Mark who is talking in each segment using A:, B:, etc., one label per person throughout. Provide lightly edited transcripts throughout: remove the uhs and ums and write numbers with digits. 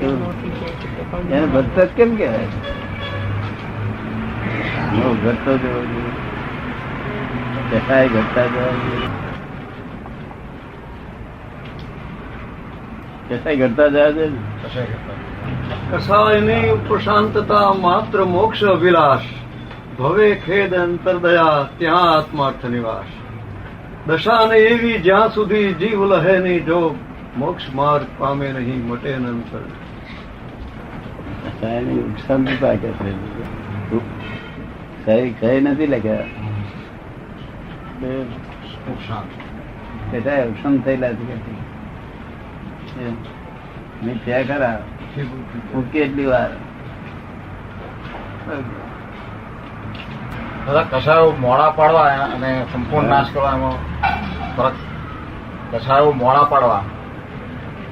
A: એને ભક્ત જ કેમ કેવાય? ઘટતો જવો જોઈએ, કસાય ઘટતા જવા જોઈએ, કસાય ઘટતા જવા જોઈએ ને.
B: કસાય ની પ્રશાંતતા માત્ર મોક્ષ અભિલાષ, ભવે ખેદ અંતરદયા ત્યાં આત્માર્થ નિવાસ. દશા ને એવી જ્યાં સુધી જીવ લહે નહીં જો, મોક્ષ માર્ગ પામે નહીં મટે અંતર.
A: કસાયની શાંતતા કે છે, કઈ નથી લખ્યા. અવસાન થયેલા છે ખરા કેટલી વાર
C: કસાયો મોડા પાડવા અને સંપૂર્ણ નાશ કરવામાં ફરક. કસાયો મોડા પાડવા,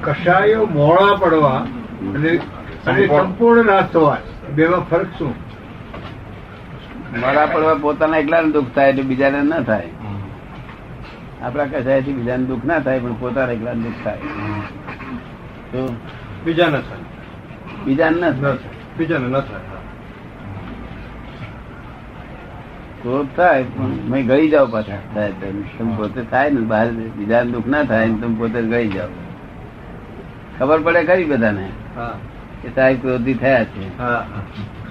B: કસાયો મોડા પડવા અને સંપૂર્ણ નાશ થવા, બેમાં ફરક શું?
A: મોડા પડવા પોતાના એકલાને દુઃખ થાય એટલે બીજાને ના થાય. આપડા કસાયથી બીજાને દુઃખ ના થાય, પણ પોતાના એકલાને દુઃખ થાય. તો
B: બીજા ન થાય,
A: બીજાને ના થાય,
B: બીજાને ન થાય.
A: ક્રોધ થાય પણ મેં ગળી જાઓ પાછા. થાય તમે પોતે થાય ને બહાર બીજાને દુઃખ ના થાય ને તમે પોતે ગળી જાઓ. ખબર પડે ખરી બધાને કે સાહેબ ક્રોધી થયા છે,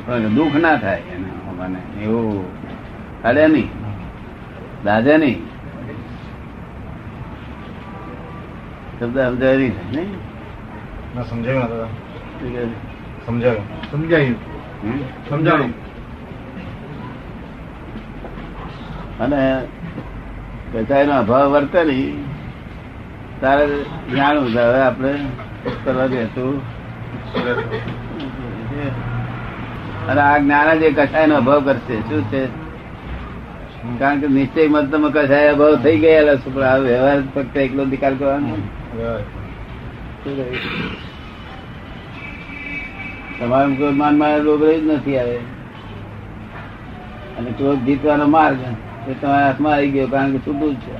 A: પણ દુઃખ ના થાય એને. મને એવું અડે નહીં, દાદા નહીં, શબ્દ સમજાય નહીં થાય ને.
C: સમજાયું
B: સમજાયું.
A: અને કસાય નો અભાવ વર્તે નહીં તારે જાણવું છે. હવે આપણે કરવા દેતું અને આ જ્ઞાન જ કસાય નો અભાવ કરશે. શું છે? કારણ કે નિશ્ચય મતલબ કસાય અભાવ થઈ ગયેલા છે, પણ આ વ્યવહાર ફક્ત એકલો નિકાલ કરવાનો. તમારા ક્રોધ માન માં રોગ જ નથી આવે, અને ક્રોધ જીતવાનો માર્ગ એ તમારા હાથમાં આવી ગયો. કારણ કે છૂટું જ છે,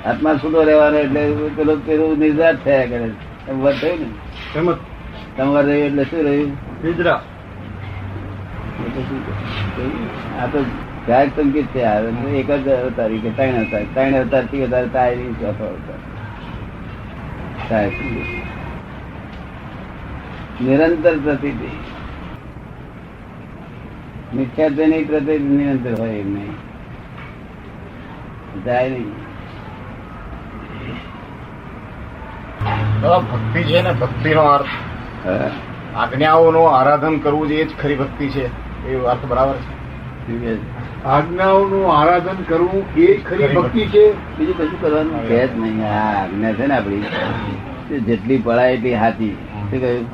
A: હાથમાં છૂટો રહેવાનો એટલે પેલું નિર્ધાર થયા કરે. થયું ને તમારે રહ્યું એટલે શું રહ્યું?
B: નિદ્રા.
A: આ તો જાહેર સંકેત છે. એક જ અવતારી કે ત્રણ અવતાર, ત્રણ અવતાર થી વધારે થાય નહીં. ચોથો અવતાર જાહેર સંકેત નિરંતર પ્રતિ મિથ્યાત્વ ની પ્રતિ નિરંતર હોય એમ નહીં, જાય નહીં.
C: ભક્તિ છે ને, ભક્તિ નો અર્થ આજ્ઞાઓનું આરાધન કરવું છે, એ જ ખરી ભક્તિ છે. એ અર્થ બરાબર છે.
B: આજ્ઞાઓનું આરાધન કરવું એ ખરી ભક્તિ છે.
A: બીજું કશું કરવાનું છે જ નહીં. આ આજ્ઞા છે ને આપડી, જેટલી પડાય એટલી હાથી. શું કહ્યું?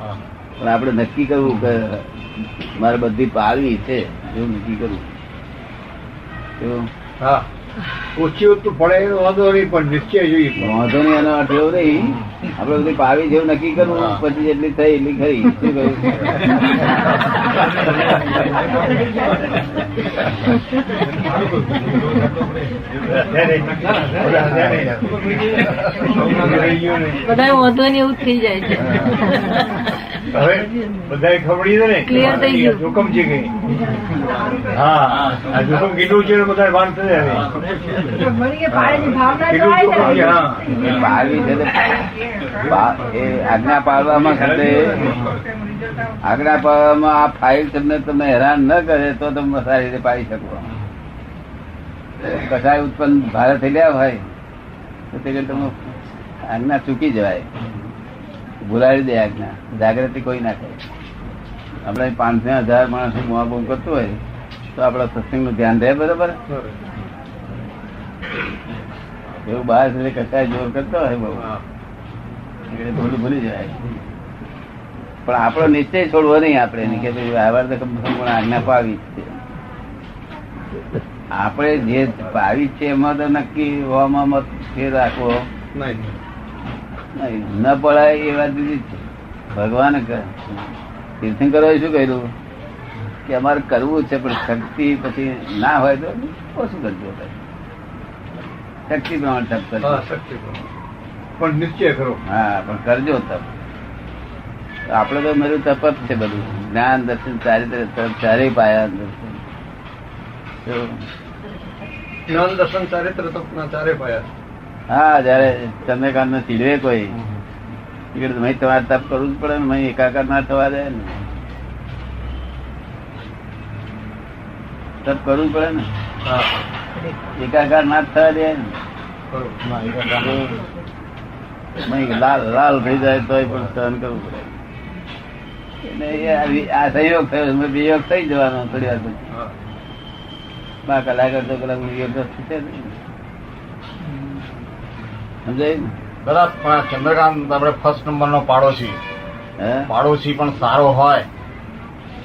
A: પણ આપડે નક્કી કરવું કે મારે બધી પાળવી છે, એવું નક્કી કરવું.
B: હા, ઓછી તો પડે એનો વાંધો નહીં, પણ નિશ્ચય જોઈએ.
A: વાંધો નહીં, એનો અર્થ એવો નહીં. આપડે બધી પાવી જેવું નક્કી કરવું, પછી જેટલી થઈ એટલી ખરી. શું કહ્યું?
D: બધા વાંધો ને એવું થઈ જાય છે.
B: હવે બધા ખબડી છે ને,
D: ક્લિયર થઈ ગયું.
B: જોખમ છે કે હા, આ જોખમ કેટલું છે બધા ભાન થઈ જાય.
A: પાળવી છે એ આજ્ઞા પાળવામાં સાથે આજ્ઞા પાળવામાં આ ફાઇલ તમને હેરાન ન કરે તો તમે સારી રીતે પાડી શકો. કસાય ઉત્પન્ન ભારે થઈ ગયા હોય તો તે તમે આજ્ઞા ચૂકી જવાય, ભૂલાવી દે આજ્ઞા. જાગૃતિ કોઈ ના કરે. આપણે 500,000 માણસ મોં કરતું હોય તો આપડા સત્સંગ નું ધ્યાન રહે. બરોબર? એવું બહાર કસાય જોર કરતો હોય બહુ થોડું ભૂલી જાય. પણ આપણો નિશ્ચય છોડવો નહીં. આપણે કે આજ્ઞા પાવી છે, આપણે જે પાવી છે એમાં તો નક્કી હોવામાં મત ફેર રાખવો નહીં. ન પડાય એ વાત દીધી છે. ભગવાન તીર્થંકરોએ શું કહ્યું કે અમારે કરવું છે, પણ શક્તિ પછી ના હોય તો ઓછું કરજો. શક્તિ પ્રમાણે તપ કરજો,
B: પણ નિશ્ચય કરો.
A: હા, પણ કરજો તપ. આપડે તો મારું તપ જ છે બધું, જ્ઞાન દર્શન ચારિત્ર ચારેય પાયા અંદર છે.
B: જ્ઞાન દર્શન ચારિત્ર તપના ચારે પાયા.
A: હા, જયારે ચંદ્રકાંત ને ચીડવે કોઈ તમારે તપ કરવું જ પડે ને, એકાકાર ના થવા દે ને, તપ કરવું જ પડે ને, એકાકાર ના થવા દે ને, લાલ થઈ જાય તો પણ સહન કરવું પડે. આ સંયોગ થયો, વિયોગ થઈ જવાનો થોડી વાર પછી, 2 કલાક 2 કલાક વિયોગ સમજાય ને.
C: દાદા પણ ચંદ્રકાંત આપણે ફર્સ્ટ નંબર નો પાડોશી પણ સારો હોય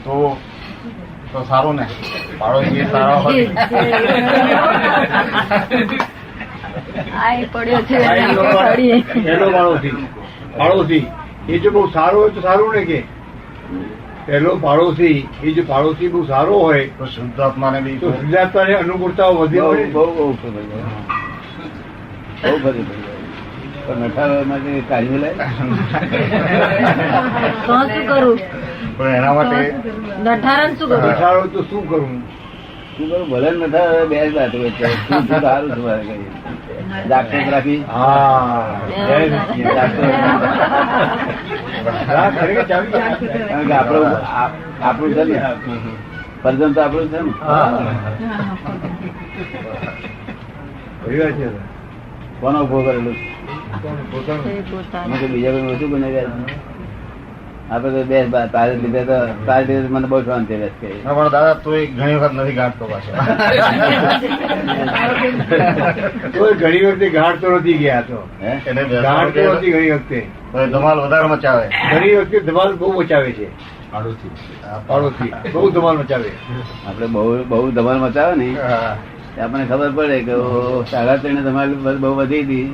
C: તો સારું ને, પાડોશી સારો હોય.
D: આ પડ્યો છે
B: પહેલો પાડોશી એ જો બહુ સારો હોય તો સારું ને, કે પહેલો પાડોશી એ જો પાડોશી બહુ સારો હોય
C: તો શુદ્ધાત્માને બી
B: તો શુદ્ધાત્માની અનુકૂળતાઓ વધી હોય.
A: બહુ ફરી પડી જાય. પણ નઠારામાં કાઢી લાય
D: તો શું કરું?
C: પણ એના માટે
D: નઠારણ શું કરું?
B: નઠારો તો શું કરવું?
A: શું કરું? ભલે નઠારા બે જ વાત હોય છે. શું સારું છે મારે કઈ ડાક્ટર રાખી કારણ કે આપણું છે ને, ફરજન તો આપણું છે ને. કોનો ઉભો કરેલું? બીજા કોઈ ઓછું બનાવ્યા? આપડે તો બે તારે લીધે તો તારે લીધે મને બહુ શાંતિ રહે છે.
C: પણ દાદા તો ઘણી વખત નથી ગાંઠતો પાછો.
B: ઘણી વખતે ગાઢ તો નથી ગયા, તો ગાઢ તો નથી ઘણી વખતે.
C: ધમાલ વધારે મચાવે,
B: ઘણી વખતે ધમાલ બહુ મચાવે છે. પાડોશી બહુ ધમાલ મચાવે.
A: આપડે બહુ ધમાલ મચાવે ને આપણને ખબર પડે કે 3.5 ધમાલ બહુ વધી હતી,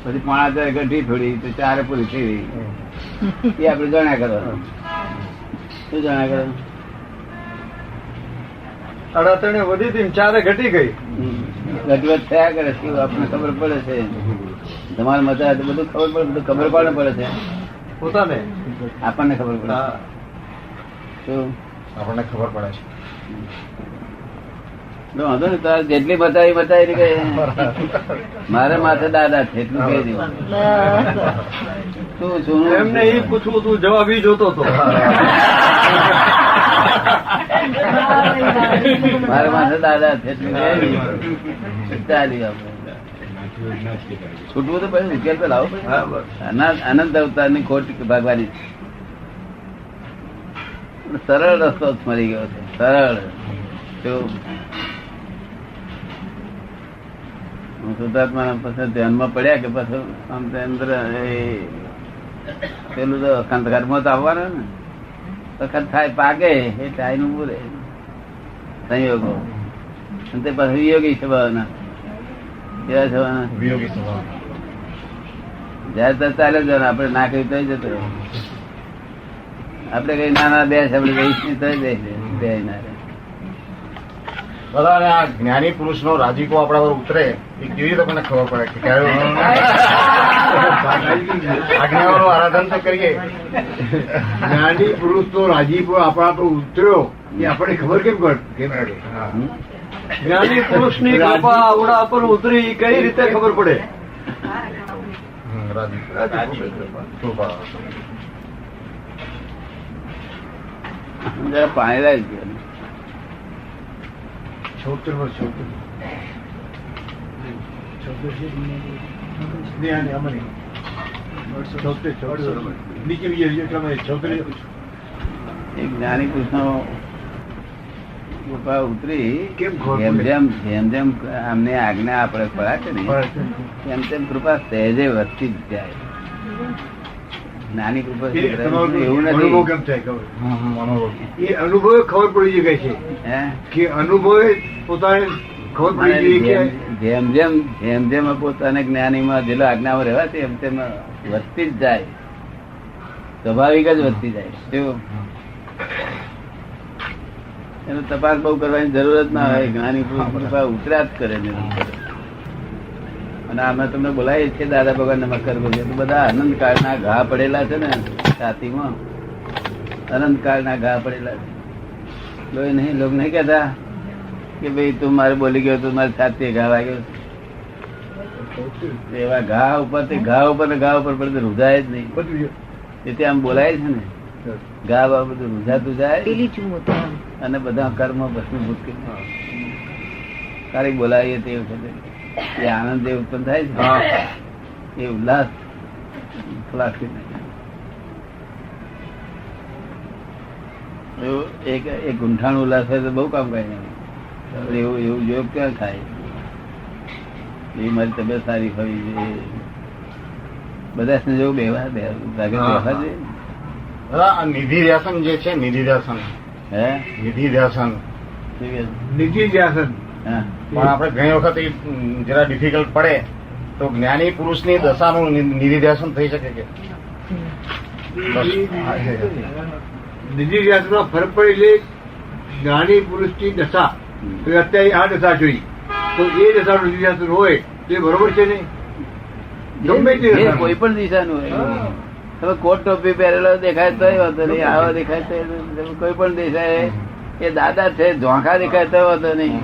A: પછી 5.5 ઘટી થોડી તો 4 પૂરી થઈ ગઈ. એ આપડે જાણ્યા કરવાનું. શું જાણ્યા કરવાનું?
B: 3.5 વધી હતી 4 ઘટી ગઈ.
A: ઘટવટ થયા કરે શું આપણને ખબર પડે છે. ધમાલ મચાવે તો બધું ખબર પડે, બધું ખબર કોને પડે છે?
B: પોતાને.
A: આપણને ખબર પડે. શું
C: આપણને ખબર પડે છે?
A: વાંધો ને, તારે જેટલી મચાવી કે મારે માથે દાદા છે એટલું કહી દેવું. શું
B: એમને એ પૂછવું તું, જવાબ ઈ જોતો હતો.
A: મારે માથે દાદા છે એટલું ચાલી આપણે છૂટવું તો પછી ઉકેલ તો લાવો પડે. અનંત અવતાર ની ખોટ ભાગવાની સરળ રસ્તો મળી ગયો છે, સરળ. શુદ્ધાત્મા પછી ધ્યાનમાં પડ્યા કે પછી અંદર પેલું તો કર્મો તો આવવાના ને, વખત થાય પાકે એ ટાઈમ ઉભું રહે સંયોગો. તે પછી વિયોગી થવાના. કેવા થવાના?
C: વિયોગી થવાના.
A: જયારે તો ચાલે જ આપડે ના કહ્યું તો જતો રહે. આપડે કઈ નાના બે આપડે રહીશ નહીં તો બે ના રહે.
C: દાદા આ જ્ઞાની પુરુષ નો રાજીપો આપણા પર ઉતરે એ કેવી રીતે મને ખબર પડે કે ક્યારે આજ્ઞાઓનું આરાધન તો કરીએ?
B: જ્ઞાની પુરુષ નો રાજીપો આપણા પર ઉતર્યો એ આપણને ખબર કેમ પડે? જ્ઞાની પુરુષ ની કૃપા આવડા પર ઉતરી કઈ રીતે ખબર પડે?
A: જરા પાણી લાવી ગયો.
B: 76 વર્ષ 76
A: એક જ્ઞાની પુરુષ નો કૃપા ઉતરી
B: કેમ
A: જેમ જેમ અમને આજ્ઞા આપણે પડાશે ને તેમ તેમ કૃપા સહેજે વધતી જ જાય. નાની કૃપા એવું નથી.
B: કેમ થાય એ અનુભવે ખબર પડી જાય છે કે અનુભવે પોતાને ખબર પડી ગઈ કે
A: જેમ જેમ પોતાને જ્ઞાનીમાં જેટલો આજ્ઞામાં રહેવાથી એમ તેમ વધતી જ જાય, સ્વાભાવિક જ વધતી જાય. શું એનો તપાસ બહુ કરવાની જરૂર જ ના હોય. જ્ઞાની પુરુષ કૃપા ઉતર્યા જ કરે. અને અમે તમને બોલાવીએ છીએ દાદા ભગવાન નમસ્કાર કરીએ તો બધા આનંદ કાળના ઘા પડેલા છે ને છાતીમાં અનંત કાળના ઘા પડેલા છે. લોહી નહીં, લોક નહીં કહેતા કે ભાઈ તું મારે બોલી ગયો તું મારી છાતી ઘા વાગ્યો. એવા ઘા ઉપર પડે રૂજાય જ નહીં. તેથી આમ બોલાય છે ને, ઘા બા બધું રૂજાતું જાય અને બધા કર્મ ભસ્મીભૂત કરી કારીક બોલાવીએ તે વખતે એ આનંદ જે ઉત્પન્ન થાય છે એ ઉલ્લાસ ખલાસી નાખે. એક ગુંઠાણું ઉલ્લાસ હોય તો બહુ કામ કરે. એવું જોયું ક્યાં થાય? એ મારી તબિયત સારી હોવી જોઈએ. બધા જેવું બેવા જોઈએ.
C: નિધિ ધ્યાસન જે છે, નિધિ ધ્યાસન,
A: હે
C: નિધિ ધ્યાસન,
B: નિધિ ધ્યાસન
A: હા
C: પણ આપણે ઘણી વખત જરા ડિફિકલ્ટ પડે તો જ્ઞાની પુરુષની દશાનું નિધિ ધ્યાસન થઈ શકે કે?
B: નિધિ ધ્યાસનમાં ફરક પડે એટલે જ્ઞાની પુરુષની દશા અત્યારે આ દશા જોઈ તો એ દશાનું નિધિ ધ્યાસન હોય તો એ બરોબર છે ને? ગમે તે
A: કોઈ પણ દિશાનું હોય. તમે કોટ ટોપી પહેરેલો દેખાય તો વાંધો નહીં, આવો દેખાય તો કોઈ પણ દેખાય એ દાદા છે. ઝોંખા દેખાય તો વાંધો નહીં,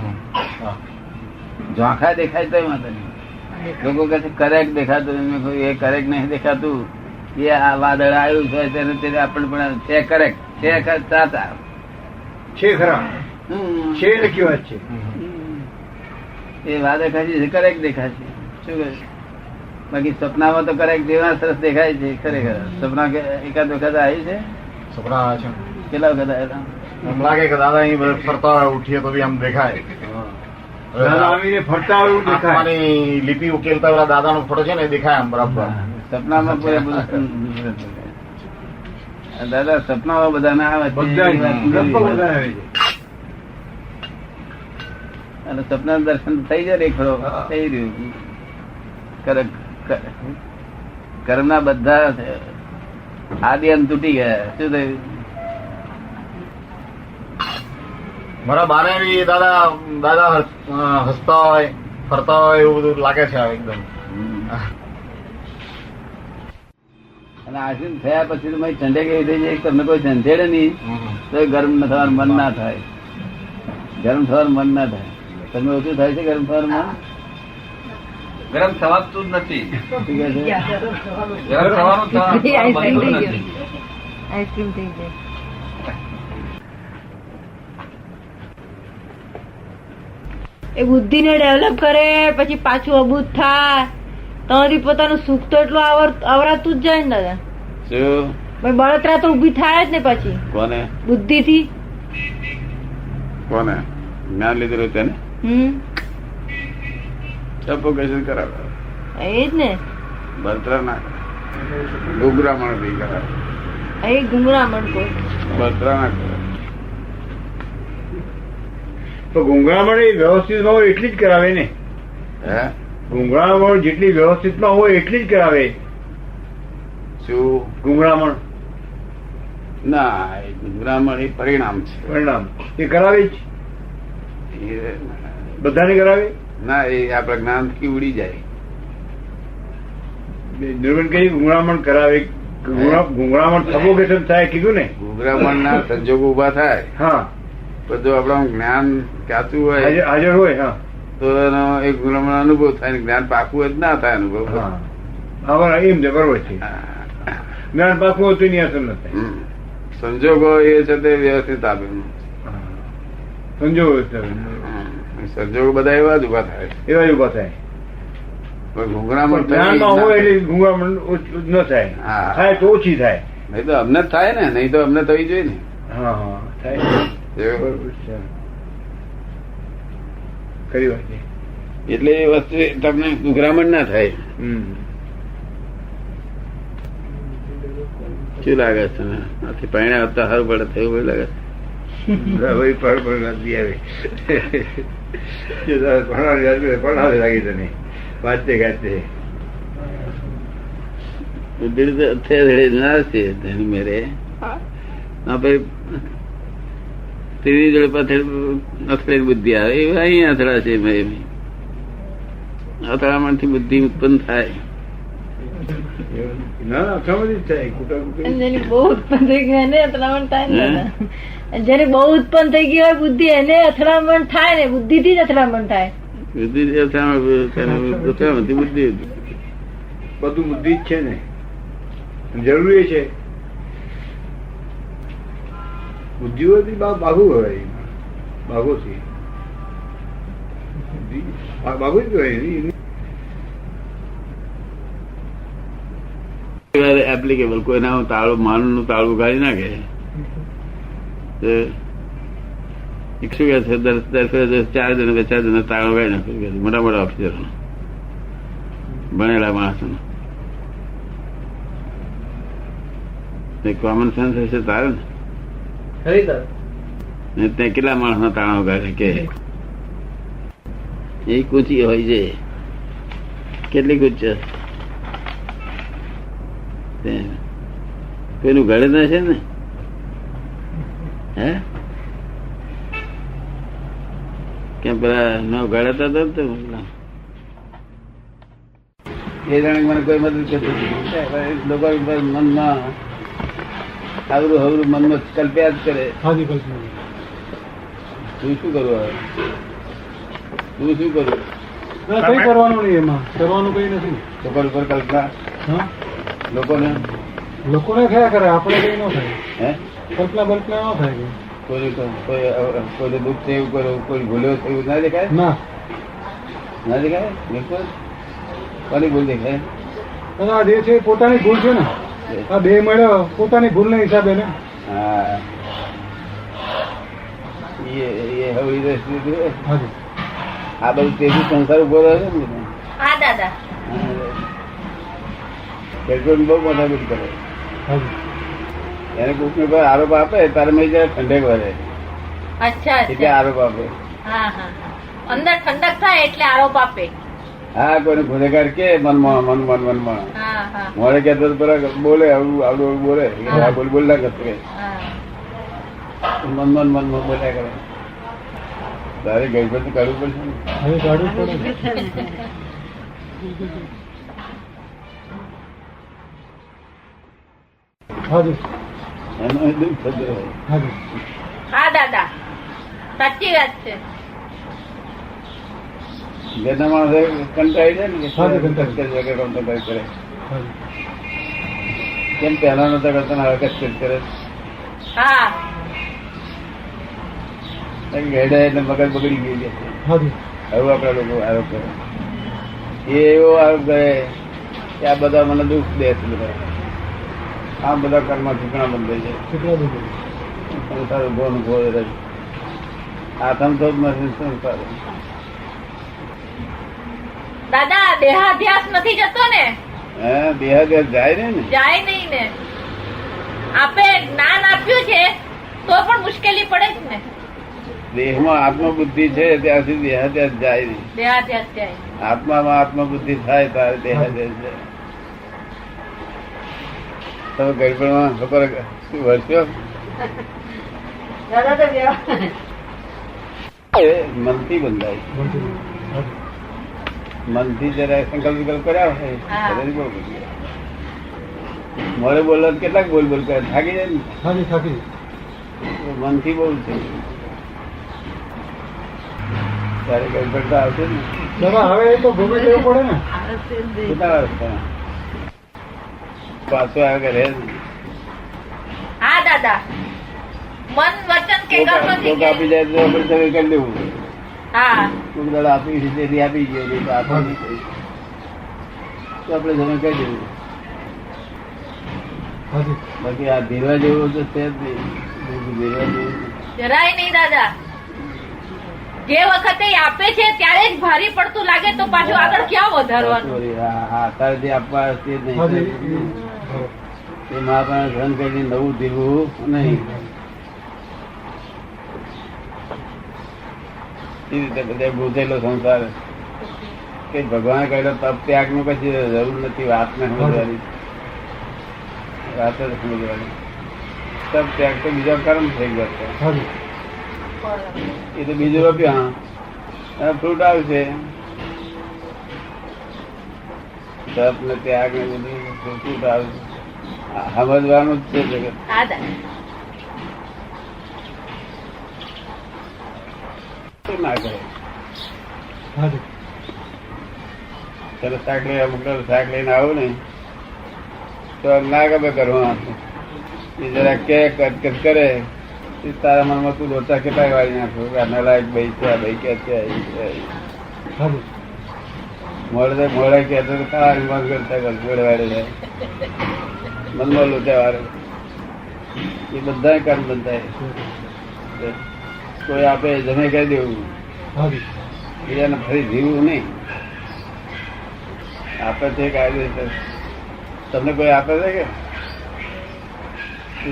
A: ઝોંખા દેખાય તો વાંધો નહીં. લોકો કહે છે કરેક્ટ દેખાતું, એ કરેક્ટ નહીં દેખાતું. એ આ વાદળ આવ્યું છે તેને આપણે પણ છે કરેક્ટ છે સાચા
B: છે ખરા છે લખી વાત છે.
A: એ વાદળ ખાસી કરેક્ટ દેખાય છે. શું કહે? બાકી સપનામાં તો કરેક્ટ જેવા સરસ દેખાય છે. ખરેખર સપના એકાદ વખત આવી છે?
C: સપના આવે છે
A: કેટલા વખત આવ્યા?
C: એમ લાગે કે દાદા અહીં ફરતા હોય, ઉઠીએ તો બી આમ દેખાય.
B: દાદા આવીને ફરતા હોય એવું દેખાય.
C: આત્માની લિપિ ઉકેલતા પેલા દાદાનો ફોટો છે ને એ દેખાય આમ બરાબર.
A: સપનામાં દાદા સપનામાં બધાને આવે છે. અને સપના દર્શન થઈ જાય ખરો થઈ રહ્યું. કર્મના બધા આદિ અંત તૂટી ગયા. શું થયું?
C: મારા બાને બી દાદા હસતા હોય, ફરતા હોય એવું બધું લાગે છે એકદમ.
A: અને આશીર્વાદ થયા પછી તો ઠંડે કેવી થઈ જાય. તમને કોઈ ઝંઝેડે નહીં તો ગરમ થવાનું મન ના થાય. ગરમ થવાનું મન ના થાય. તમે ઓછું થાય છે ગરમ થવાનું મન?
E: ગરમ થવાતું જ નથી.
A: શું કહે છે?
E: ગરમ થવાનું બનતું નથી.
D: આઈસ્ક્રીમ થઈ જાય. એ બુદ્ધિ ને ડેવલપ કરે પછી પાછું અબૂત થાય તમારી પોતાનું સુખ તો એટલું આવરાતું જ જાય ને દાદા.
A: શું
D: બળતરા તો ઉભી થાય જ ને પછી.
A: કોને?
D: બુદ્ધિ થી.
A: કોને જ્ઞાન લીધેલું તેને સફોકેશન કરાવે.
D: એ જ ને
A: બળતરા ના ગુગરામણ બી કરાવે.
D: એ ગુંગરામણ કોઈ
A: બળતરા ના કરે.
B: તો ગુંગળામણ એ વ્યવસ્થિતમાં હોય એટલી જ કરાવે ને?
A: હે
B: ગુંગળામણ જેટલી વ્યવસ્થિતમાં હોય એટલી જ કરાવે.
A: શું
B: ગુંગળામણ
A: ના, ગુંગરામણ એ પરિણામ છે.
B: પરિણામ એ કરાવે જ
A: એ
B: બધાને કરાવે.
A: ના, એ આપણા જ્ઞાન થી ઉડી જાય.
B: નિર્મણ કહી ગુંગળામણ કરાવે. ગુંગળામણ સફોકેશન થાય કીધું ને?
A: ગુંગરામણ ના સંજોગો ઉભા થાય.
B: હા,
A: પણ જો આપણું જ્ઞાન કાચું હોય
B: હાજર હોય. હા,
A: તો એનો એક ગુંગરામણ અનુભવ થાય. જ્ઞાન પાકું હોય જ ના થાય અનુભવ.
B: હા એમ છે, બરોબર છે. જ્ઞાન પાકું હોય તો એની અસર ન થાય.
A: સંજોગો એ છે તે વ્યવસ્થિત આપે.
B: સંજોગો
A: સંજોગો બધા એવા જ ઉભા થાય.
B: એવા જ ઉભા થાય.
A: ગુંગરામણ
B: જ્ઞાનમાં હોય એટલે ગુંગળામણ ન થાય.
A: હા.
B: થાય તો ઓછી થાય.
A: નહીં તો અમને જ થાય ને. નહીં તો અમને થવી જોઈએ ને.
B: હા હા થાય.
A: એવું.
B: ખરી વાત છે.
A: એટલે એ વસ્તુ તમને ગુંગરામણ ના થાય. શું લાગે છે? આથી પરિણામ આવતા સારું પડે થયું લાગે
B: લાગી તને વાંચતે ગાતે
A: મેરે તેની જોડે પાછળ અથડેલી બુદ્ધિ આવે એ અહીં અથડા છે. અથડામણ થી બુદ્ધિ ઉત્પન્ન થાય. ના અથડામણ જ થાય, કુટાકુટી.
D: જેની બહુ ઉત્પન્ન થઈ ગઈ એને અથડામણ થાય ને દાદા. જેની બહુ ઉત્પન્ન થઈ ગઈ હોય બુદ્ધિ એને અથડામણ થાય ને, બુદ્ધિ થી જ અથડામણ થાય.
A: બુદ્ધિ અથડામણ બુદ્ધિ બધું બુદ્ધિ જ છે ને, જરૂરી છે. બુદ્ધિઓથી બાબુ હોય, બાબુથી બાબુ જ હોય એપ્લિકેબલ. કોઈના તાળું માનું નું તાળું કાઢી નાખે શું કે છે, 4 જણ 4 જણ તાળું કાઢી નાખે, મોટા મોટા ઓફિસરો ભણેલા માણસો. કોમન સેન્સ હશે તારે ને, ત્યાં કેટલા માણસ ના તાળા કાઢે કે એ કૂચી હોય છે, કેટલી કૂચ કોઈનું ઘડે ના છે ને. હે કેમ પેલા ન ઘડતા હતા એ જાણે મને કોઈ મદદ કરતી લોકો મનમાં આવરું હવરું મનમાં કલ્પ્યા જ કરે. તું શું કરવું હવે? તું શું કરવું?
B: કઈ કરવાનું નહીં, એમાં કરવાનું કઈ નથી.
A: લોકો ઉપર કલ્પના લોકોને
B: થયા કરે, આપણે કઈ ન થાય.
A: હે
B: કલ્પના બલ્પના ન થાય.
A: કોઈ દુઃખ છે એવું કરો, કોઈ ભૂલ્યો છે એવું ના દેખાય, ના દેખાય. બિલકુલ કોની ભૂલ દેખાય?
B: આ જે છે પોતાની ભૂલ છે ને, આ બે મળ્યો પોતાની ભૂલ ના હિસાબે ને.
A: હા આ બધું તેજી સંસાર ઉભો રહ્યો છે ને.
D: હા દાદા.
A: બહુ મોટા બુદ્ધ કરે એને કોક ને કોઈ આરોપ આપે તારે મેં જયારે ઠંડક વરે.
D: અચ્છા
A: એટલે આરોપ આપે.
D: અંદર ઠંડક થાય એટલે આરોપ આપે.
A: હા કોઈને ગુનેગાર કે મનમાં મોડે કેતો બોલે આવડું આવડું બોલે બોલ ના કરતો મનમાં બોલ્યા કરે. તારે ગડબડ તો કરવું પડશે ને. એનો દુઃખ થતું હોય.
D: હા દાદા સાચી વાત છે.
A: ઘરના માણસે કંટાળી જાય ને કરે કેમ પહેલા નતા કરતા ને હવે કચકચ કરે.
D: હા
A: હેડે એટલે મગજ બગડી ગઈ છે. હવે આપડા લોકો આરોપ કરે, એ એવો આરોપ કરે કે આ બધા મને દુઃખ દે છે, બધા આ બધા કર્મ ઠીકણા બંધ થઈ જાય. સંસાર ઉભો ઉભો આથમ તો જ નથી સંસાર.
D: દાદા દેહાધ્યાસ નથી જતો ને?
A: હે દેહાધ્યાસ જાય ને?
D: જાય નહીં ને. આપે જ્ઞાન આપ્યું છે તો પણ મુશ્કેલી પડે જ ને.
A: દેહમાં આત્મબુદ્ધિ છે ત્યાં સુધી દેહાધ્યાસ જાય નહીં.
D: દેહાધ્યાસ જાય.
A: આત્મામાં આત્મબુદ્ધિ થાય તારે દેહાધ્યાસ જાય. તમે ગડબડમાં ખબર શું વર્ચ્યો મનથી બંધાય. મનથી જરા સંકલ્પ વિકલ્પ કર્યા હોય મોડે બોલો કેટલાક બોલ બોલ કરે થાકી જાય ને. મનથી બોલ છે ત્યારે ગડબડ આવશે ને.
B: હવે એ તો ગમે તેવું પડે ને.
A: કેટલા રસ્તા પાછો આવે રહે.
D: હા દાદા મન વચન કે કર્મ
A: આપી જાય તો આપણે કરી લેવું.
D: હા
A: કોક દાડા આપી રીતે આપી ગયો તો આપણે જમે કહી દેવું. બાકી આ ધીરવા જેવું તો છે જ નહીં. ધીરવા જેવું
D: જરાય નહીં દાદા. જે વખતે આપે છે ત્યારે જ ભારી પડતું લાગે તો પાછું આગળ ક્યાં વધારવાનું.
A: અત્યારે જે આપવા તે નહીં તે મહાપ્રાણ સહન કરીને નવું ધીરવું નહીં. એ રીતે બધા ગુજેલો સંસાર કે ભગવાને કહેલો તપ ત્યાગ નું કશી જરૂર નથી. વાત ને સમજવાની, વાત જ સમજવાની. તપ ત્યાગ તો બીજા કર્મ થઈ ગયા. એ તો બીજું રોપ્યા ફ્રૂટ આવશે. તપ ને ત્યાગ ને બધું સંસ્કૃત આવે સમજવાનું જ છે જગત.
D: હા દાદા.
A: શું ના કરે ચાલો શાક લઈ અમુક શાક લઈને આવું ને તો ના ગમે કરવા જરા કે કટ કરે તારા મનમાં તું લોચા કેટલા વાળી નાખો નલાયક ભાઈ છે ભાઈ કે છે મોડે કહેતો ખાવાની બંધ કરતા જોડે વાળે જાય મનમાં લોચા વાળે એ બધા કર્મ બંધાય. કોઈ આપે જમે કહી દેવું બીજાને ફરી જીવવું નહીં. આપે છે કાયદેસર તમને કોઈ આપે છે કે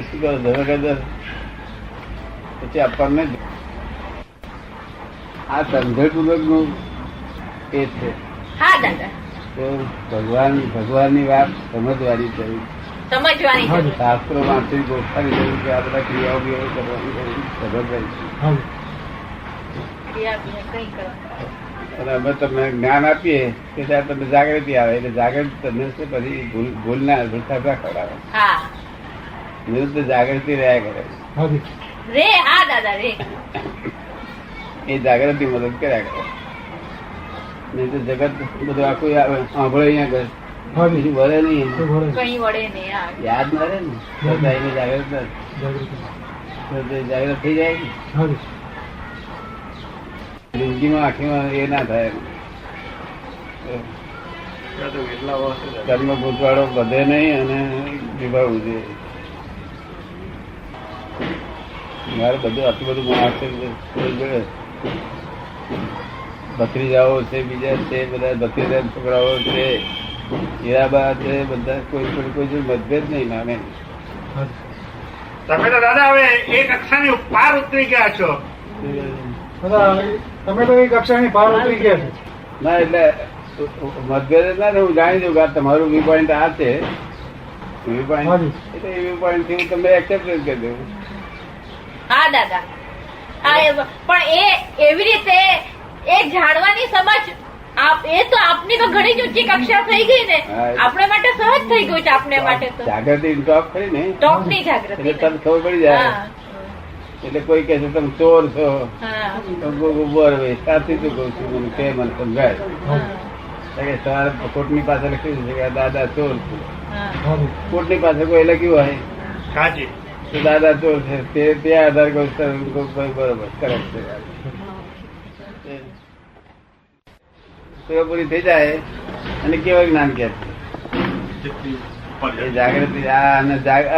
A: શું કરો જમે કહી દે પછી આપણને આ સમજણપૂર્વક નું એ છે.
D: હા દાદા.
A: તો ભગવાનની વાત સમજવાની છે.
D: સમજવાની જરૂર.
A: શાસ્ત્રો માંથી ગોઠવાની જરૂર છે. આ બધા ક્રિયાઓ બિયાઓ કરવાની જરૂર સમજવાની છે. અને અમે તમને જ્ઞાન આપીએ કે ત્યારે તમને જાગૃતિ આવે એટલે જાગૃતિ તમને પછી ભૂલ ના ભૂલતા ખવડાવે.
D: હા
A: નિરુદ્ધ જાગૃતિ રહ્યા કરે
D: રે. હા દાદા રે.
A: એ જાગૃતિ મદદ કર્યા કરે. નહીં તો જગત બધું આખું સાંભળે અહીંયા કરે બીજું વળે નહીં
D: કઈ વડે નહીં.
A: યાદ ના રહે ને એને જાગૃત જાગૃત થઈ જાય ને જિંદગીમાં આખીમાં એ ના થાય. કર્મ ભૂતવાળો વધે નહીં અને વિભાવવું જોઈએ. મારે બધું આટલું બધું માણસ ભત્રીજાઓ છે બીજા છે બધા ભત્રીજા છોકરાઓ છે હીરાબા છે બધા કોઈ મતભેદ નહીં નામે.
C: તમે તો દાદા હવે એ કક્ષાની પાર ઉતરી ગયા છો.
B: તમે તો એ કક્ષાની પાર ઉતરી ગયા છો.
A: ના એટલે મતભેદ ના હું જાણી દઉં કે તમારું વ્યૂ પોઈન્ટ આ છે વ્યૂ પોઈન્ટ એટલે એ વ્યૂ પોઈન્ટ થી હું તમને એક્સેપ્ટ કરી દઉં.
D: હા દાદા. પણ એ એવી રીતે એ જાણવાની સમજ એ તો આપની તો ઘણી જ ઊંચી કક્ષા થઈ ગઈ ને. આપણે માટે સહજ થઈ ગયું છે. આપણે માટે તો
A: જાગૃતિ ટોપ કરી ને
D: ટોપ ની જાગૃતિ
A: એટલે તને ખબર પડી જાય. એટલે કોઈ કહે છે તમે ચોર છો બોર સાચી તું કઉ છું મને કે મને સમજાય. સવારે કોર્ટની પાસે લખ્યું છે કે દાદા ચોર છું. કોર્ટની પાસે કોઈ લખ્યું હોય
C: સાચી
A: તો દાદા ચોર છે તે આધાર કહું બરોબર કરેક્ટ છે. પૂરી થઈ જાય અને કેવા જ્ઞાન કે એ જાગૃતિ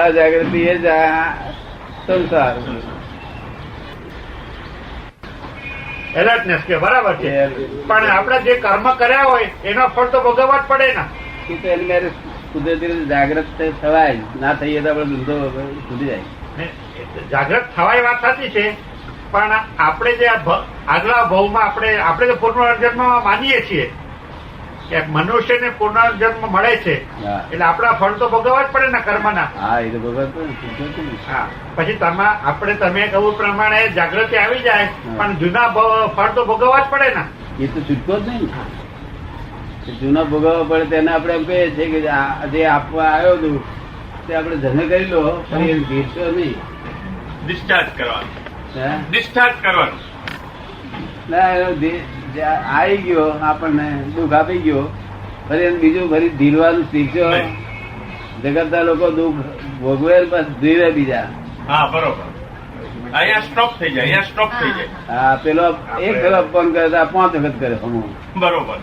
A: અજાગૃતિ એ જ સંસાર
C: એલર્ટનેસ કે બરાબર છે. પણ આપણે જે કર્મ કર્યા હોય એનો ફળ તો ભોગવવા જ પડે ને.
A: એની મેરે કુદરતી જાગૃત થવાય ના થઈએ તો આપડે ધંધો છૂટી જાય.
C: જાગૃત થવાય વાત સાચી છે પણ આપણે જે આગલા ભાવમાં આપણે જે પુનર્જન્મ માનીએ છીએ કે મનુષ્યને પુનર્જન્મ મળે છે એટલે આપણા ફળ તો ભોગવવા જ પડે ને કર્મના.
A: હા એ તો ભોગવતો.
C: હા પછી તમે કહ્યું પ્રમાણે જાગૃતિ આવી જાય પણ જૂના ફળ તો ભોગવવા જ પડે ને.
A: એ તો છૂટકો જ નહીં. જૂના ભોગવવા પડે તેને આપણે એમ કહીએ છીએ કે જે આપવા આવ્યો હતું તે આપણે જમે કરી લો પણ એ ભીડશો નહીં.
E: ડિસ્ચાર્જ કરવાનું. ડિસ્ચાર્જ કરવાનું
A: ના આવી ગયો આપણને દુઃખ આપી ગયો ફરી બીજું ફરી ધીરવાનું શીખજો. જગતના લોકો દુઃખ ભોગવે ધીરે બીજા.
E: હા બરોબર. અહીંયા સ્ટોપ થઈ જાય.
A: હા પેલો એક ફેરો અપમાન કરે તો 5 વખત કરે
E: બરોબર.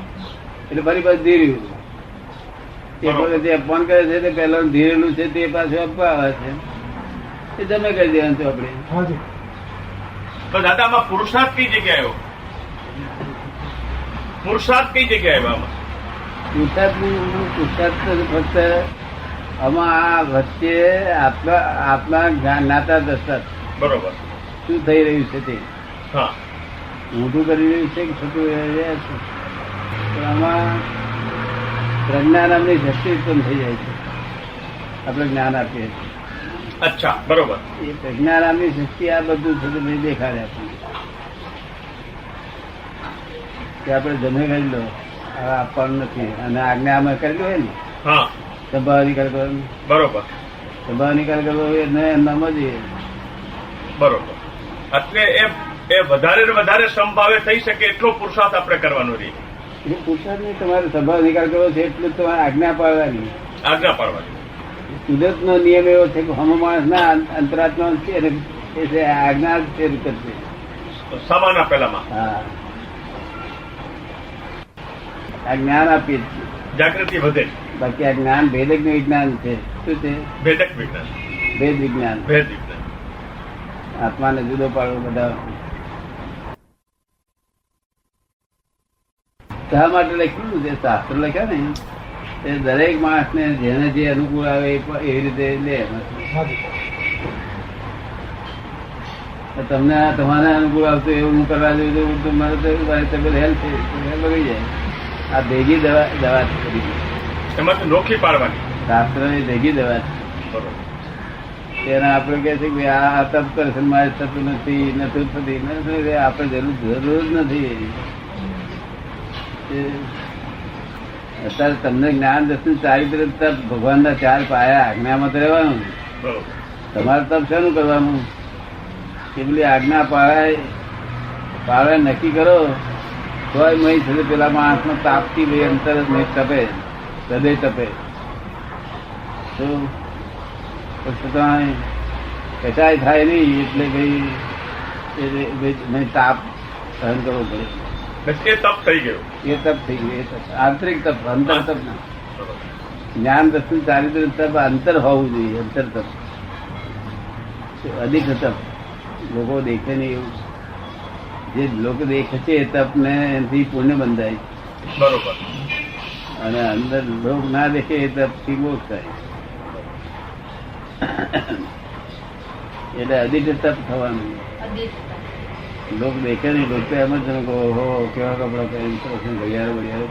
A: એટલે ફરી પાછું ધીર્યું. જે અપમાન કરે છે તે પેલા ધીરેલું છે તે પાછું આપવા આવે છે એ જમે કરી દેવાનું છે આપણે.
E: તો દાદા આમાં પુરુષાર્થ કઈ જગ્યાએ આવ્યો? પુરુષાર્થ કઈ જગ્યાએ આવ્યો?
A: પુરુષાર્થ ફક્ત આમાં વચ્ચે આત્મા જ્ઞાતા દશા
E: બરોબર
A: શું થઈ રહ્યું છે તે
E: હા
A: મોટું કરી રહ્યું છે કે છોટું રહ્યા છે. આમાં પ્રજ્ઞા નામની શક્તિ ઉત્પન્ન થઈ જાય છે. આપણે જ્ઞાન આપીએ છીએ.
E: અચ્છા બરોબર.
A: એ પ્રજ્ઞા નામની શક્તિ આ બધું છે તે દેખાડે આપણને કે આપણે જમે કરી લો હવે આપવાનું નથી અને આજ્ઞા અમે કરેલું હોય ને
E: હા
A: સંભાવ નિકાલ કરવાનો,
E: બરોબર
A: સંભાવ નિકાલ કરવો એને એમનામાં જ
E: બરોબર. એટલે એ વધારે ને વધારે સમભાવે થઈ શકે એટલો પુરુષાર્થ આપણે કરવાનો રહી.
A: એ પુરુષાર્થ નહીં, તમારે સંભાવ નિકાલ કરવો છે એટલું તમારે આજ્ઞા પાડવાની.
E: આજ્ઞા પાડવાની.
A: કુદરત નો નિયમ એવો છે કે હમ માણસ ના અંતરાત્મા છે અને એ છે આજ્ઞા જ છે કરશે.
E: સામાના પેલામાં
A: હા, આ જ્ઞાન આપીએ છીએ.
E: જાગૃતિ વધે.
A: બાકી આ જ્ઞાન ભેદક નું વિજ્ઞાન છે. શું છે?
E: ભેદક વિજ્ઞાન.
A: ભેદ વિજ્ઞાન.
E: ભેદ વિજ્ઞાન.
A: આત્માને જુદો પાડવો બધા શા માટે લખ્યું છે? શાસ્ત્ર લખ્યા ને એ દરેક માણસ ને જેને જે અનુકૂળ આવે એવી રીતે લે. તમને તમારે અનુકૂળ આવતું એવું હું કરવા દઉં તો મારે તો તબિયત હેલ્થ બગડી જાય. આ ભેગી દવા છે બધી.
E: એમાંથી નોખી પાડવાની.
A: શાસ્ત્ર ની ભેગી દવા છે.
E: બરોબર.
A: તેના આપણે કહે છે કે આ તપ કરશે મારે થતું નથી નથી થતી આપણે જરૂર જ નથી. અત્યારે તમને જ્ઞાન દર્શન ચારિત્ર તપ ભગવાનના 4 પાયા આજ્ઞામાં તો રહેવાનું.
E: બરોબર.
A: તમારે તપ શાનું કરવાનું? કે પેલી આજ્ઞા પાળે નક્કી કરો તોય મહી છે પેલા માણસ નો તાપથી ભાઈ અંતર તપે, હૃદય તપે. તો કચાય થાય નહીં એટલે ભાઈ તાપ સહન કરવો પડે.
E: એ તપ થઈ ગયું.
A: એ તપ થઈ ગયું. એ તપ આંતરિક તપ, અંતર તપ ના. જ્ઞાન દર્શન ચારિત્ર તપ અંતર હોવું જોઈએ. અંતર તપ, અધિક તપ લોકો દેખે નહીં એવું. જે લોકો દેખે છે એ તપ ને એનાથી પુણ્ય બંધાય.
E: બરોબર.
A: અને અંદર લોક ના દેખે એ તપ થી મોક્ષ થાય. એટલે અધિક તપ થવાનું. લોક દેખે નહીં. લોકો એમ જ તમે કહો હો કેવા કપડા પહેરી ઘડિયાળ બડિયાળ.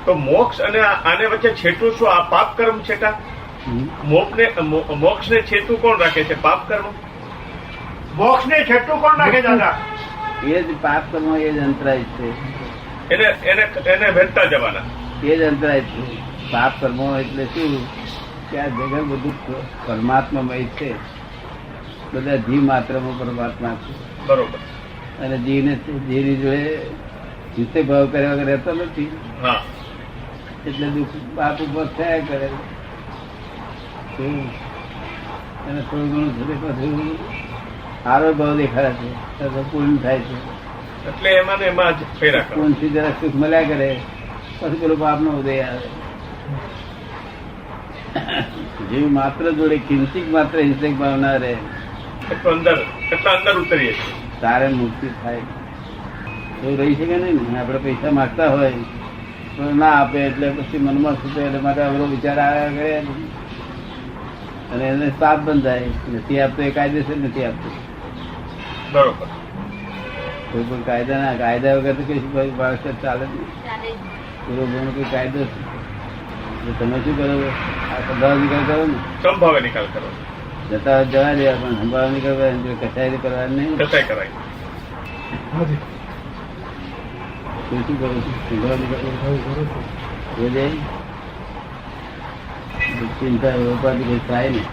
E: તો મોક્ષ અને આને વચ્ચે છેટું શું? આ પાપ કર્મ છેટા. મોક્ષ ને છેટું કોણ રાખે છે? પાપ કર્મ.
C: મોક્ષ ને છેટું કોણ નાખે દાદા?
A: એ જ પાપ કર્મ, એ જ અંતરાય છે.
E: એને ભેટતા જવાના.
A: એ જ અંતરાય છે. પાપ કર્મો એટલે શું કે આ જગત બધું પરમાત્મામય છે. બધા જીવ માત્રમાં પરમાત્મા છે.
E: બરોબર.
A: અને જીવની જોડે જીતે ભાવ કર્યા વગર રહેતો નથી.
E: હા.
A: એટલે દુઃખ પાપ ઉપર થયા કરે. અને થોડું ઘણું થશે પાછું સારો ભાવ દેખાડે છે, પૂર્ણ થાય છે.
E: એટલે એમાં ને એમાં જ ફેરા કરો.
A: પૂર્ણ થી જરા સુખ મળ્યા કરે પછી પેલો પાપ નો ઉદય આવે. જીવ માત્ર જોડે કિંચિત માત્ર હિંસક ભાવ ના રહે
E: એટલા અંદર ઉતરીએ છીએ
A: તારે મુક્તિ થાય. એવું રહી શકે નહીં ને. આપડે પૈસા માંગતા હોય તો ના આપે એટલે પછી મનમાં શું એટલે માટે અવરો વિચાર આવ્યા કરે અને એને પાપ બંધાય. નથી આપતો એ કાયદેસર નથી આપતો.
E: બરોબર.
A: કોઈ પણ કાયદા વગર તો કઈ બાળક ચાલે જ નહીં. પૂરો કોઈ કાયદો તમે શું કરો? આ સંભાવ નિકાલ કરો ને.
E: સંભાવે નિકાલ કરો.
A: જતા જવા દે પણ સંભાવ નિકાલ કસાય કરવાની નહીં.
E: કસાય કરાય.
A: તું શું કરું છું? સંભાવ નિકાલ ચિંતા ઉપાધિ કઈ થાય ને.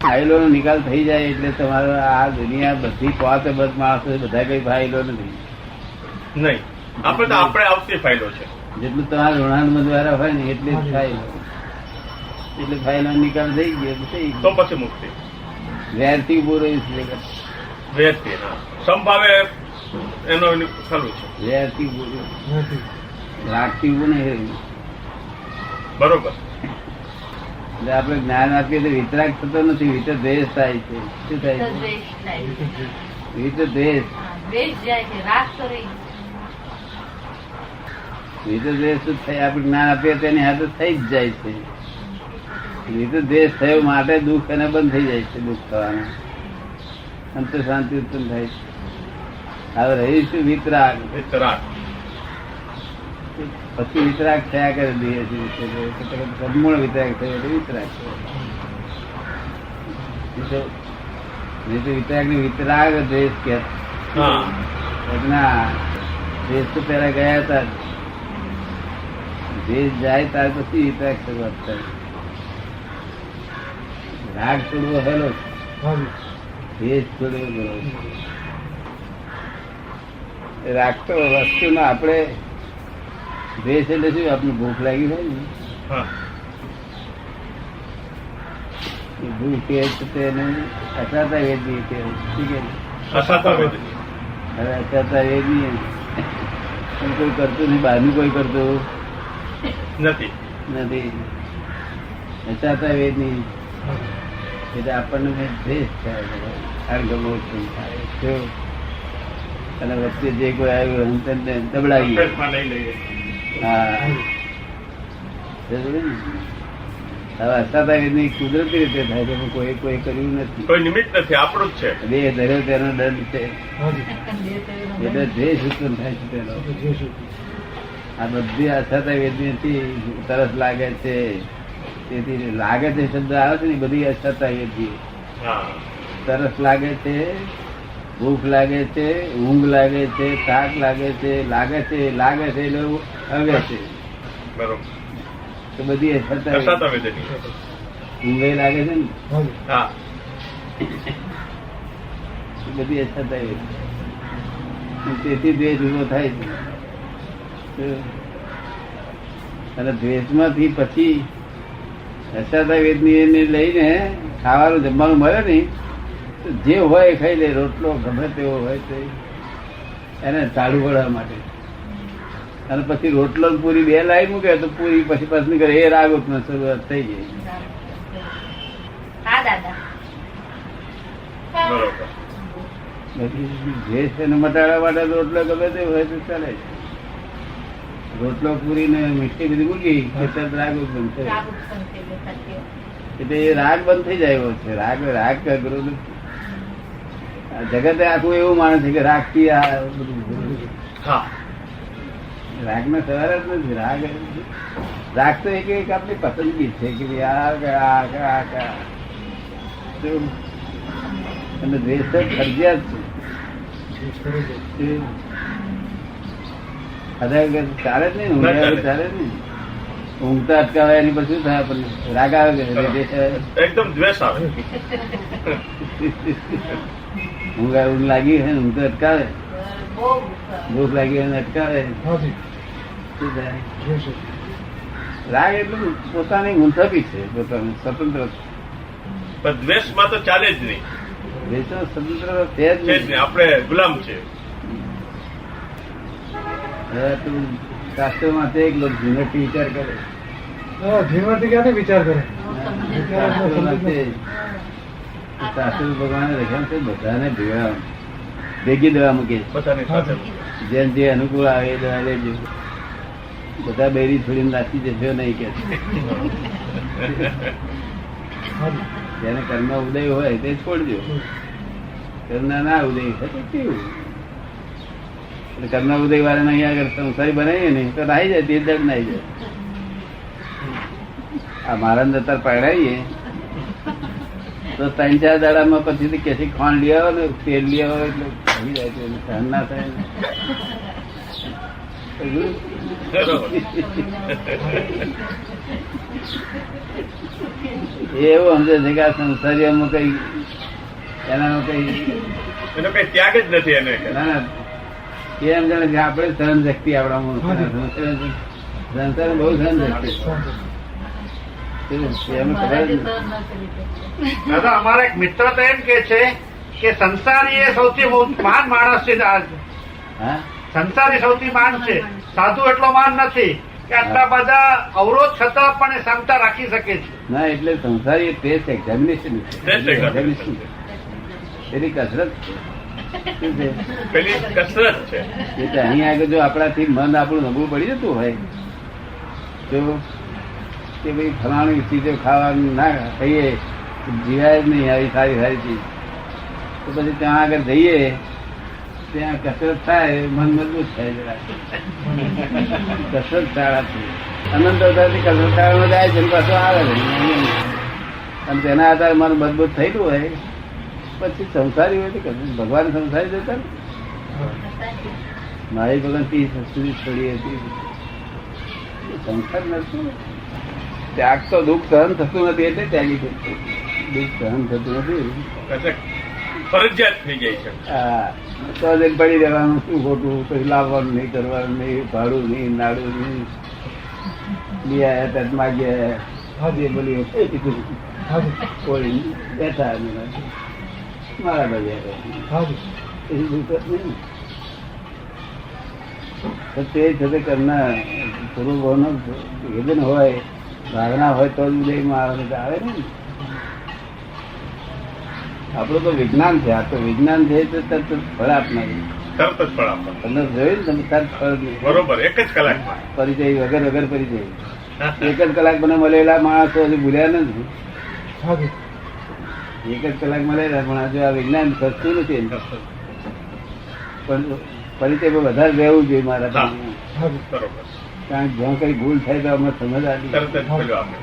A: ફાઇલો નો નિકાલ થઈ જાય એટલે તમારો આ દુનિયા બધી 5 અબજ માણસો બધા કઈ ફાઇલો નથી.
E: નહીં. આપણે આવતી ફાઇલો છે.
A: જેટલું તમારા ઋણાનુબંધ દ્વારા હોય ને એટલી જ ફાઇલો. એટલે ફાઇલો નિકાલ થઈ ગયો
E: તો પછી મુક્તિ.
A: વેરથી ઉભું રહ્યું છે.
E: વેરથી સંભાવે એનો ખરું છે.
A: વેરથી ઉભું રહ્યું, રાગથી ઉભું નહીં રહ્યું.
E: બરોબર.
A: એટલે આપણે જ્ઞાન આપીએ તો વિતરાગ થતો નથી. વિત દ્વેષ થાય છે. શું થાય છે? વિત દ્વેષ. વિત દ્વેષ થાય. આપણે જ્ઞાન આપીએ તેની હાથે થઈ જ જાય છે. વિત દ્વેષ થયો માટે દુઃખ એને બંધ થઈ જાય છે. દુઃખ થવાના અંતર શાંતિ ઉત્પન્ન થાય છે. હવે રહીશું વિતરાગ.
E: વિતરાગ
A: પછી વિતરાગ થયા કરે દઈએ છીએ. સદમૂળ વિતરાગ થયો એટલે વિતરાગ નહીં તો વિતરાગ ને વિતરાગ દ્વેષ કે ના. દ્વેષ તો પેલા ગયા હતા દ્વેષ જાય ત્યાર પછી વિતરાગ શરૂઆત થાય. રાગ છોડવો હેલો, દ્વેષ છોડવો બરોબર. રાગ તો વસ્તુ ના આપણે દ્વેષ એટલે શું, આપણે ભૂખ લાગી હોય ને
E: હા
A: એ ભૂખ કે તેને અસાતા વેદની કે
E: અસાતા વેદની.
A: હવે અસાતા વેદની પણ કોઈ કરતું નહીં, બહારનું કોઈ કરતું
E: નથી.
A: નથી. અસાતા વેદની એટલે આપણને દ્વેષ થાય, અણગમો થાય જો. અને વચ્ચે જે કોઈ આવ્યું તેને દબડાવી.
E: પેટમાં લઈ લઈએ.
A: હા હવે અસાતા વેદની કુદરતી રીતે થાય છે, પણ કોઈ કોઈ કર્યું નથી.
E: કોઈ નિમિત્ત નથી, આપણું જ છે.
A: દેહ ધર્યો તેનો દંડ છે એટલે દ્વેષ ઉત્પન્ન થાય છે તેનો. આ બધી અસાતા વેદની તરસ લાગે છે, તેથી લાગે છે શબ્દ આવે છે ને બધી અસાતા વેદની.
E: હા
A: તરસ લાગે છે, ભૂખ લાગે છે, ઊંઘ લાગે છે, થાક લાગે છે, લાગે છે એટલે હવે છે
E: બરોબર.
A: તો બધી અસાતા
E: અસાતા વેદની.
A: ઊંઘ લાગે છે ને
E: હા
A: એ બધી અસાતા વેદની. તેથી દ્વેષ ઉભો થાય છે. અને દ્વેષમાંથી પછી અસાતા વેદની લઈને ખાવાનું જમવાનું મળે ને તો જે હોય એ ખાઈ લે. રોટલો ગમે તેવો હોય તો એને ચાલુ કરવા માટે. અને પછી રોટલો ને પૂરી બે લાવી મૂકે તો પૂરી પછી પસંદ કરે, એ રાગ ઉત્પન્ન શરૂઆત થઈ ગઈ.
D: હા દાદા.
E: બરોબર.
A: દ્વેષ એને મટાડવા માટે રોટલો ગમે તે હોય તો ચાલે. રોટલો પૂરી ને મીઠી બધી મૂકી તરત રાગ ઉત્પન્ન થાય.
D: રાગ ઉત્પન્ન થઈ ગયો, સાચી વાત.
A: એટલે એ રાગ બંધ થઈ જાય એવો છે. રાગ અઘરો નથી. આ જગતે આખું એવું માને છે કે રાગ થી આ બધું.
E: હા
A: રાગ ના સવાર જ નથી. રાગ તો એક આપણી પસંદગી છે કે ભાઈ અને દ્વેષ તો ફરજિયાત છે. ચાલે જ નહીં, ઊંઘ ચાલે જ નહીં. ઊંઘતા અટકાવે એની પર શું થાય આપણને? રાગ આવે કે દ્વેષ આવે?
E: એકદમ દ્વેષ આવે.
A: ઊંઘ લાગી હોય ને ઊંઘ તો અટકાવે.
D: બહુ ગુસ્સો.
A: ભૂખ લાગી હોય ને અટકાવે. શું થાય? રાગ એટલું પોતાની મુંથબી છે, પોતાનું સ્વતંત્ર.
E: પણ દ્વેષમાં તો ચાલે જ નહીં.
A: દ્વેષ સ્વતંત્ર છે જ
E: છે જ નહીં.
A: નહીં.
E: આપણે ગુલામ છે.
A: હવે તું શાસ્ત્રોમાં એક લોકો ઝીણવટથી વિચાર કરે.
B: જીવનથી ક્યાંથી વિચાર કરે?
A: શાસ્ત્રોમાં તે શાસ્ત્રો ભગવાને લખ્યા છે બધાને ભેગી દવા મૂકે.
E: બધાની સાથે
A: જેમ જે અનુકૂળ આવે એ દવા લેજો. બધા બેરી છોડીને નાસી જશો નહીં કે. જેને કર્મ ઉદય હોય તે છોડજો. કર્મ ના ઉદય હોય તો કેવું? કર્મ ઉદય વાળા અહીંયા આગળ સંસારી બનાવીએ ને તો નાહી જાય, તે દર્દ નાહી જાય. આ મારા અત્યારે પડાવીએ તો 3-4 દાડામાં પછી કે ખાંડ લઈ આવો ને તેલ લઈ આવો એટલે આવી જાય તો સહન ના થાય. એવું સમજે છે કે આ સંસારીઓમાં કઈ એનામાં કઈ
E: એનો કઈ ત્યાગ જ નથી. એને
A: ના ના એમ જાણે કે આપણે સહન શક્તિ આપણામાં સંસાર બહુ સહન શક્તિ એમ ખબર જ નથી.
C: દાદા અમારા એક મિત્ર તો એમ કે છે કે સંસારી એ સૌથી મહાન માણસ છે.
A: હા
C: સંસારી સૌથી મહાન છે, સાધુ એટલો મહાન નથી કે આટલા બધા અવરોધ છતાં પણ એ ક્ષમતા રાખી શકે છે.
A: ના એટલે સંસારી ટેસ્ટ એક્ઝામિનેશન એની કસરત છે. શું છે?
E: પેલી કસરત છે.
A: એટલે અહીં આગળ જો આપણાથી મન આપણું નબળું પડી જતું હોય તો કે ભાઈ ફલાણી ચીજો ખાવાનું ના ખાઈએ જીવાય જ નહીં આવી સારી સારી ચીજ, તો પછી ત્યાં આગળ જઈએ ત્યાં કસરત થાય, મન મજબૂત થાય. જરા કસરત શાળા છે, અનંત અવતારથી કસરત શાળામાં જાય છે પાછો આવે છે. અને તેના આધારે મન મજબૂત થયેલું હોય પછી સંસારી હોય તો ભગવાન સંસારી જતા ને. મારી ભગવાન 30 વર્ષ સુધી છોડી હતી. સંસાર નથી. ત્યાગ તો દુઃખ સહન થતું નથી એટલે ત્યાગી છે. દુઃખ સહન થતું નથી.
E: એટલે ફરજિયાત થઈ જાય છે.
A: હા, તો જ પડી રહેવાનું. શું ખોટું? કઈ લાવવાનું નહીં, કરવાનું નહીં, ભાડું નહીં, નાડું નહીં. લીયા તટ માગ્યા હાજી બોલી કોઈ બેઠા મારા બજાર તે છતાં કરનાર પૂર્વભાવનો વેદન હોય, ભાવના હોય તો જ ઉદયમાં આવે ને. આપણું તો વિજ્ઞાન છે. આ તો વિજ્ઞાન છે તો તરત ફળ આપનાર.
E: તરત જ ફળ આપવાનું.
A: તમે જોયું ને, તમે તરત ફળ
E: બરોબર. એક જ કલાકમાં
A: પરિચય વગર પરિચય. એક જ કલાક મને મળેલા માણસો હજી ભૂલ્યા નથી. એક જ કલાક મળેલા પણ હજુ આ વિજ્ઞાન સસ્તું નથી. પણ પરિચય વધારે રહેવું જોઈએ મારા.
E: બરોબર.
A: કારણ કે જ્યાં કઈ ભૂલ થાય તો અમે સમજ આવી.
E: તરત જ પેલું આપણે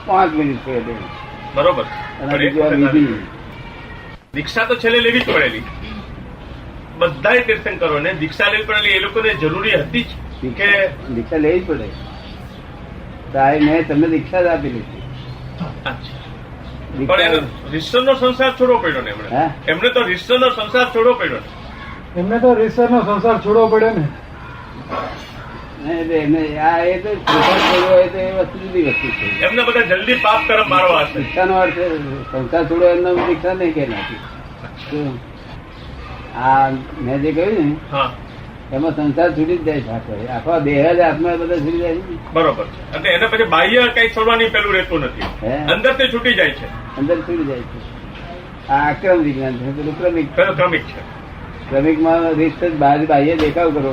A: 5 મિનિટ છે.
E: બરોબર.
A: અને બીજું આ વિધિ.
E: દીક્ષા તો છેલ્લે લેવી જ પડેલી. બધા તીર્થંકરો ને દીક્ષા લેવી પડેલી. એ લોકોને જરૂરી હતી જ કે
A: દીક્ષા લેવી જ પડે. સાહેબ મેં તમને દીક્ષા જ આપેલી છે.
E: પણ એનો રિશ્વનો સંસાર છોડવો પડ્યો ને એમણે. એમને તો રિશ્વનો સંસાર છોડવો પડ્યો ને.
B: એમને તો રીસરનો સંસાર છોડવો પડે ને.
A: એમને આ એ તો સંસાર છોડવો હોય તો એ વસ્તુ જુદી વસ્તુ છે.
E: એમને બધા જલ્દી પાપ તરફ મારવા હશે.
A: દીક્ષાનો અર્થ સંસાર છોડવો એમનો દીક્ષા નહીં કે નાખી. આ મેં જે કહ્યું ને
E: હા,
A: એમાં સંસાર છૂટી જ જાય છે. આખો દેહ જ આત્મા બધા છૂટી જાય છે.
E: બરોબર છે. એટલે એને પછી બાહ્ય કઈ છોડવાની પેલું રહેતું નથી. અંદર થી છૂટી જાય છે.
A: અંદર છૂટી જાય છે. આ આક્રમ વિજ્ઞાન છે. પેલું ક્રમિક.
E: પેલું ક્રમિક છે.
A: ક્રમિકમાં રીત બહાર બાહ્ય દેખાવ કરવો.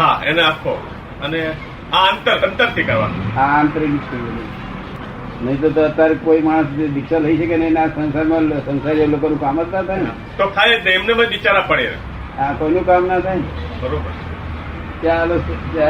E: હા, એને આખો. અને આ અંતરથી કરવાનું.
A: આ આંતરિક છે. નહીં તો અત્યારે કોઈ માણસ દીક્ષા લઈ શકે નહીં. આ સંસારમાં સંસારી લોકોનું કામ જ ના થાય ને.
E: તો થાય જ નહીં. એમને બિચારા પડે.
A: આ કોઈનું કામ ના થાય ને.
E: બરોબર.
A: ચાલો જય